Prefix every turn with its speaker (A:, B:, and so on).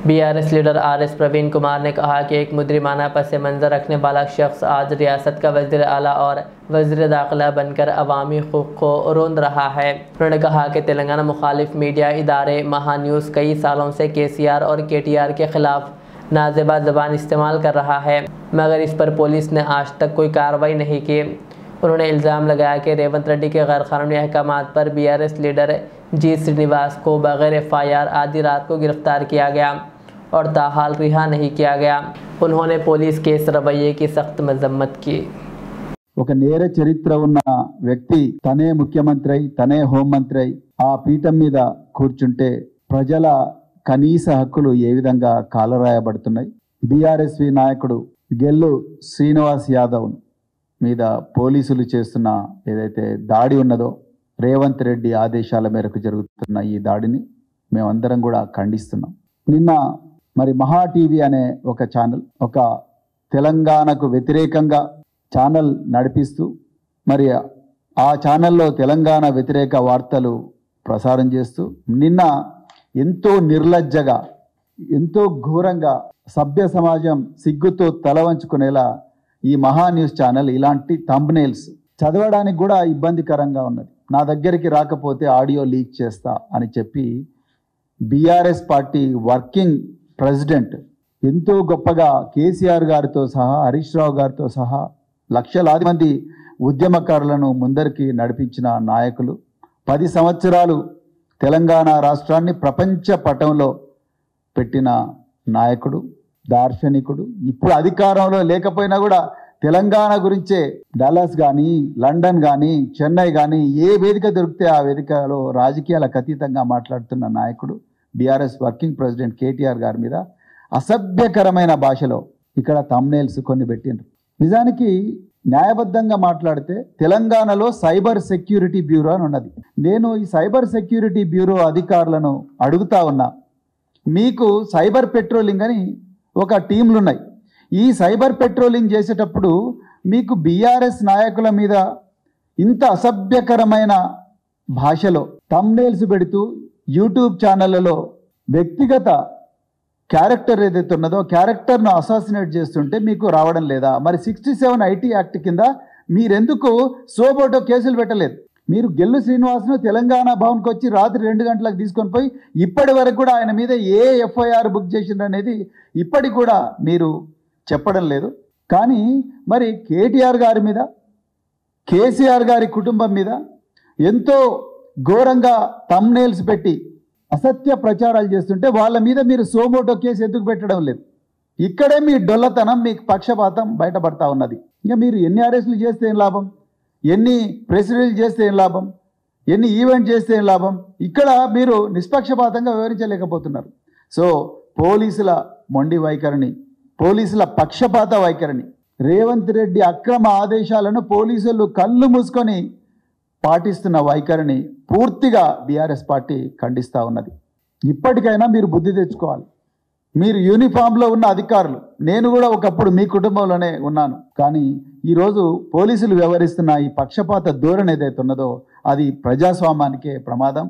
A: BRS leader RS Praveen Kumar ने कहा कि एक मुजरिमाना पस मंज़र रखने वाला शख्स आज रियासत का वज़ीर आला और वज़ीर दाखिला बनकर अवामी हुकूक़ को रोंद रहा है। उन्होंने कहा कि तेलंगाना मुखालिफ मीडिया इदारे महा न्यूज़ कई सालों से केसीआर और केटीआर के ख़िलाफ़ नाज़ेबा ज़बान इस्तेमाल कर रहा है, मगर इस पर पुलिस ने आज तक कोई कार्रवाई नहीं की। उन्होंने इल्ज़ाम लगाया कि रेवंत रेड्डी के गैरकानूनी अहकामात पर बीआरएस लीडर जी श्रीनिवास को बगैर एफआईआर आधी रात को गिरफ्तार किया गया और ताहाल रिहा नहीं किया गया। उन्होंने पुलिस के इस रवैये की सख्त मजम्मत की।
B: ఒక నేర చరిత్ర ఉన్న వ్యక్తి తనే ముఖ్యమంత్రి అయి తనే హోంమంత్రి అయి ఆ పీఠం మీద కూర్చుంటే ప్రజల కనీస హక్కులు ఏ విధంగా కాలరాయబడుతున్నాయి। బీఆర్ఎస్వి నాయకుడు గెల్లు శ్రీనివాస్ యాదవ్ మీద పోలీసులు చేస్తున్న ఏదైతే దాడి ఉన్నదో రేవంత్ రెడ్డి ఆదేశాల మేరకు జరుగుతున్న ఈ దాడిని మేమందరం కూడా ఖండిస్తున్నాం। నిన్న మరి మహా టీవీ అనే ఒక ఛానల్ ఒక తెలంగాణకు వ్యతిరేకంగా ఛానల్ నడిపిస్తూ మరి ఆ ఛానల్లో తెలంగాణ వ్యతిరేక వార్తలు ప్రసారం చేస్తూ నిన్న ఎంతో నిర్లజ్జగా ఎంతో ఘోరంగా సభ్య సమాజం సిగ్గుతో తల వంచుకునేలా ఈ మహా న్యూస్ ఛానల్ ఇలాంటి థంబ్నెయిల్స్ చదవడానికి కూడా ఇబ్బందికరంగా ఉన్నది। నా దగ్గరికి రాకపోతే ఆడియో లీక్ చేస్తా అని చెప్పి బీఆర్ఎస్ పార్టీ వర్కింగ్ ప్రెసిడెంట్ ఎంతో గొప్పగా కేసీఆర్ గారితో సహా హరీష్ రావు గారితో సహా లక్షలాది మంది ఉద్యమకారులను ముందరికి నడిపించిన నాయకులు 10 సంవత్సరాలు తెలంగాణ రాష్ట్రాన్ని ప్రపంచ పటంలో పెట్టిన నాయకుడు దార్శనికుడు ఇప్పుడు అధికారంలో లేకపోయినా కూడా తెలంగాణ గురించే డల్లాస్ కానీ లండన్ కానీ చెన్నై కానీ ఏ వేదిక దొరికితే ఆ వేదికలో రాజకీయాలకు అతీతంగా మాట్లాడుతున్న నాయకుడు బీఆర్ఎస్ వర్కింగ్ ప్రెసిడెంట్ కేటీఆర్ గారి మీద అసభ్యకరమైన భాషలో ఇక్కడ థంబ్నెయిల్స్ కొన్ని పెట్టిండ్రు। నిజానికి న్యాయబద్ధంగా మాట్లాడితే తెలంగాణలో సైబర్ సెక్యూరిటీ బ్యూరో అని ఉన్నది। నేను ఈ సైబర్ సెక్యూరిటీ బ్యూరో అధికారులను అడుగుతా ఉన్నా, మీకు సైబర్ పెట్రోలింగ్ అని ఒక టీంలు ఉన్నాయి, ఈ సైబర్ పెట్రోలింగ్ చేసేటప్పుడు మీకు బీఆర్ఎస్ నాయకుల మీద ఇంత అసభ్యకరమైన భాషలో థంబ్నెయిల్స్ పెడుతూ యూట్యూబ్ ఛానళ్ళలో వ్యక్తిగత క్యారెక్టర్ ఏదైతే ఉన్నదో క్యారెక్టర్ను అసాసినేట్ చేస్తుంటే మీకు రావడం లేదా? మరి 67 ఐటీ యాక్ట్ కింద మీరెందుకు సోబోటో కేసులు పెట్టలేదు? మీరు గెల్లు శ్రీనివాస్ను తెలంగాణ భవన్కి వచ్చి రాత్రి 2 గంటలకు తీసుకొని పోయి ఇప్పటి వరకు కూడా ఆయన మీద ఏ ఎఫ్ఐఆర్ బుక్ చేసిండ్రు అనేది ఇప్పటికి కూడా మీరు చెప్పడం లేదు। కానీ మరి కేటీఆర్ గారి మీద కేసీఆర్ గారి కుటుంబం మీద ఎంతో ఘోరంగా థంబ్నెయిల్స్ పెట్టి అసత్య ప్రచారాలు చేస్తుంటే వాళ్ళ మీద మీరు సోమోటో కేసు ఎందుకు పెట్టడం లేదు? ఇక్కడే మీ డొల్లతనం మీ పక్షపాతం బయటపడతా ఉన్నది। ఇంకా మీరు ఎన్ని అరెస్టులు చేస్తే ఏం లాభం, ఎన్ని ప్రెస్ రిలీజ్ చేస్తే ఏం లాభం, ఎన్ని ఈవెంట్ చేస్తే ఏం లాభం? ఇక్కడ మీరు నిష్పక్షపాతంగా వివరించలేకపోతున్నారు। సో పోలీసుల మొండి వైఖరిని, పోలీసుల పక్షపాత వైఖరిని, రేవంత్ రెడ్డి అక్రమ ఆదేశాలను పోలీసులు కళ్ళు మూసుకొని పాటిస్తున్న వైఖరిని పూర్తిగా బీఆర్ఎస్ పార్టీ ఖండిస్తూ ఉన్నది। ఇప్పటికైనా మీరు బుద్ధి తెచ్చుకోవాలి। మీరు యూనిఫామ్లో ఉన్న అధికారులు, నేను కూడా ఒకప్పుడు మీ కుటుంబంలోనే ఉన్నాను, కానీ ఈరోజు పోలీసులు వ్యవహరిస్తున్న ఈ పక్షపాత ధోరణి ఏదైతే ఉన్నదో అది ప్రజాస్వామ్యానికే ప్రమాదం।